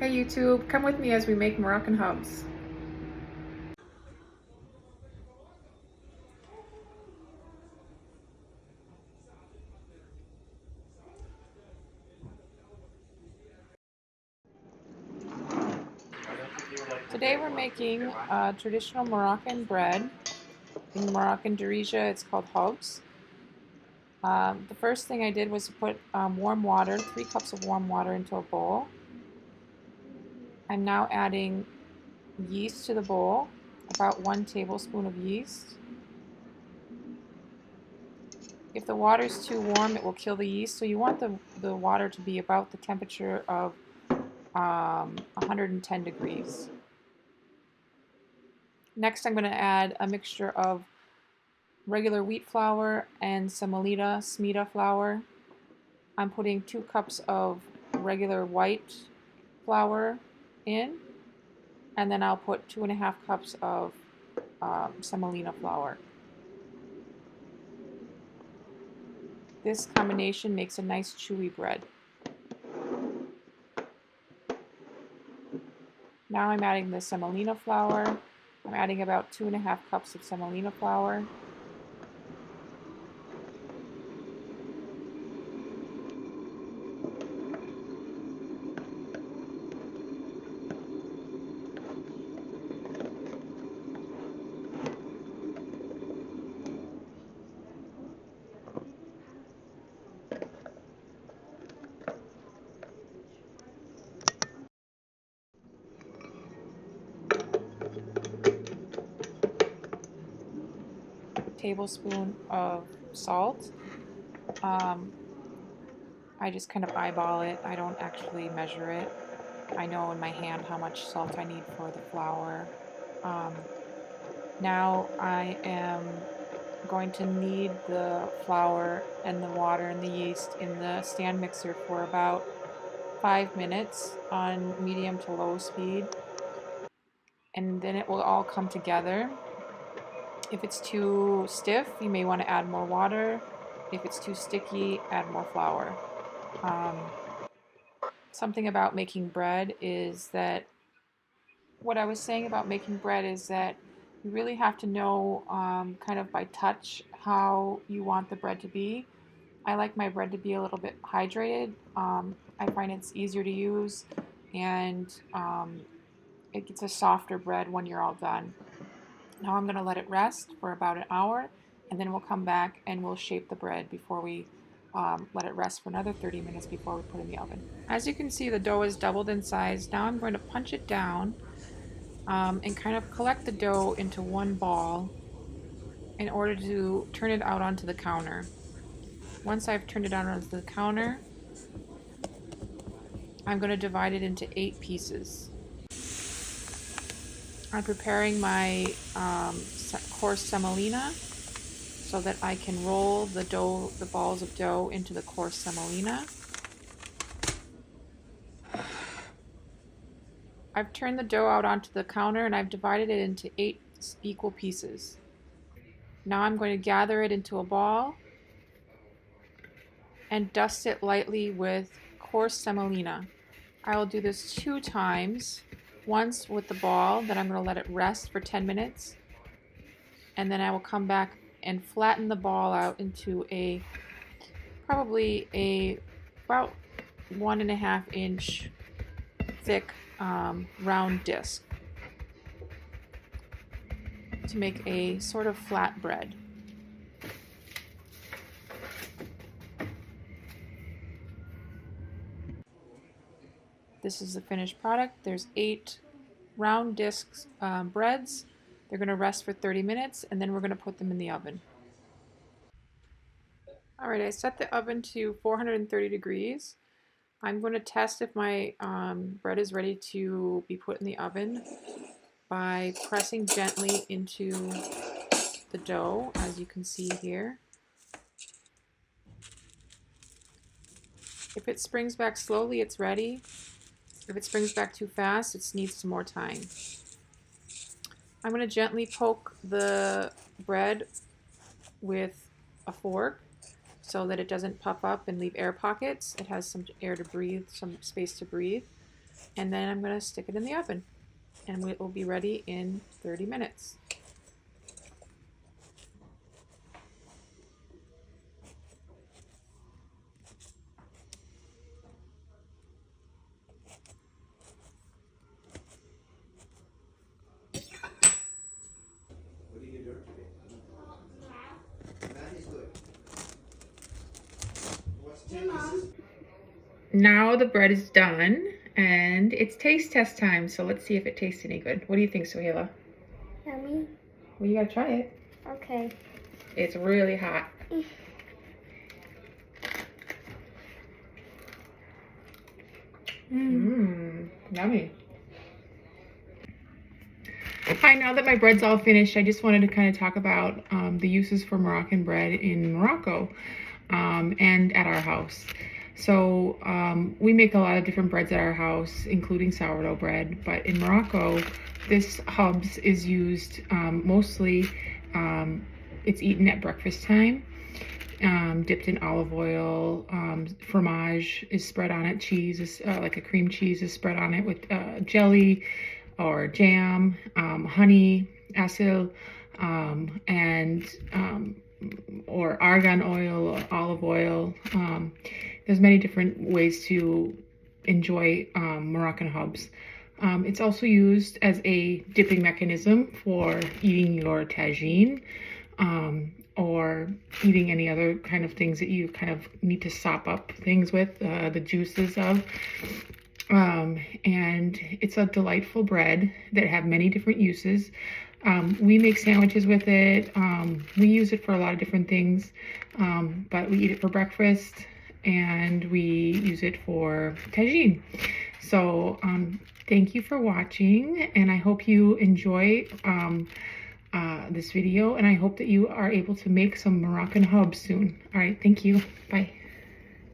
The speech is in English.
Hey YouTube, come with me as we make Moroccan Khobz. Today we're making traditional Moroccan bread. In Moroccan Darija it's called Khobz. The first thing I did was put warm water, 3 cups of warm water into a bowl. I'm now adding yeast to the bowl, about 1 tablespoon of yeast. If the water is too warm, it will kill the yeast, so you want the water to be about the temperature of 110 degrees. Next, I'm going to add a mixture of regular wheat flour and semolina smida flour. I'm putting 2 cups of regular white flour in, and then I'll put 2.5 cups of semolina flour. This combination makes a nice chewy bread. Now I'm adding the semolina flour. I'm adding about 2.5 cups of semolina flour. Tablespoon of salt. I just kind of eyeball it. I don't actually measure it. I know in my hand how much salt I need for the flour. Now I am going to knead the flour and the water and the yeast in the stand mixer for about 5 minutes on medium to low speed, and then it will all come together. If it's too stiff, you may want to add more water. If it's too sticky, add more flour. Something about making bread is that what I was saying about making bread is that you really have to know kind of by touch how you want the bread to be. I like my bread to be a little bit hydrated. I find it's easier to use, and it gets a softer bread when you're all done. Now I'm going to let it rest for about an hour, and then we'll come back and we'll shape the bread before we let it rest for another 30 minutes before we put it in the oven. As you can see, the dough is doubled in size. Now I'm going to punch it down and kind of collect the dough into one ball in order to turn it out onto the counter. Once I've turned it out onto the counter, I'm going to divide it into 8 pieces. I'm preparing my coarse semolina so that I can roll the balls of dough into the coarse semolina. I've turned the dough out onto the counter and I've divided it into 8 equal pieces. Now I'm going to gather it into a ball and dust it lightly with coarse semolina. I will do this 2 times, once with the ball, then I'm going to let it rest for 10 minutes, and then I will come back and flatten the ball out into probably about 1.5 inch thick round disc to make a sort of flat bread. This is the finished product. There's 8 round discs breads. They're going to rest for 30 minutes, and then we're going to put them in the oven. Alright, I set the oven to 430 degrees. I'm going to test if my bread is ready to be put in the oven by pressing gently into the dough, as you can see here. If it springs back slowly, it's ready. If it springs back too fast, it needs some more time. I'm going to gently poke the bread with a fork so that it doesn't puff up and leave air pockets. It has some air to breathe, some space to breathe. And then I'm going to stick it in the oven, and it will be ready in 30 minutes. Now the bread is done, and it's taste test time, so let's see if it tastes any good. What do you think, Sohaila? Yummy. Well, you gotta try it. Okay. It's really hot. Yummy. Hi, now that my bread's all finished, I just wanted to kind of talk about the uses for Moroccan bread in Morocco and at our house. So we make a lot of different breads at our house, including sourdough bread, but in Morocco, this Khobz is used mostly, it's eaten at breakfast time, dipped in olive oil. Fromage is spread on it, cheese is like a cream cheese is spread on it with jelly or jam, honey, acyl, or argan oil or olive oil. There's many different ways to enjoy Moroccan Khobz. It's also used as a dipping mechanism for eating your tagine, or eating any other kind of things that you kind of need to sop up things with, the juices of. And it's a delightful bread that have many different uses. We make sandwiches with it. We use it for a lot of different things, but we eat it for breakfast, and we use it for tagine. So thank you for watching, and I hope you enjoy this video, and I hope that you are able to make some Moroccan Khobz soon. All right, thank you. Bye.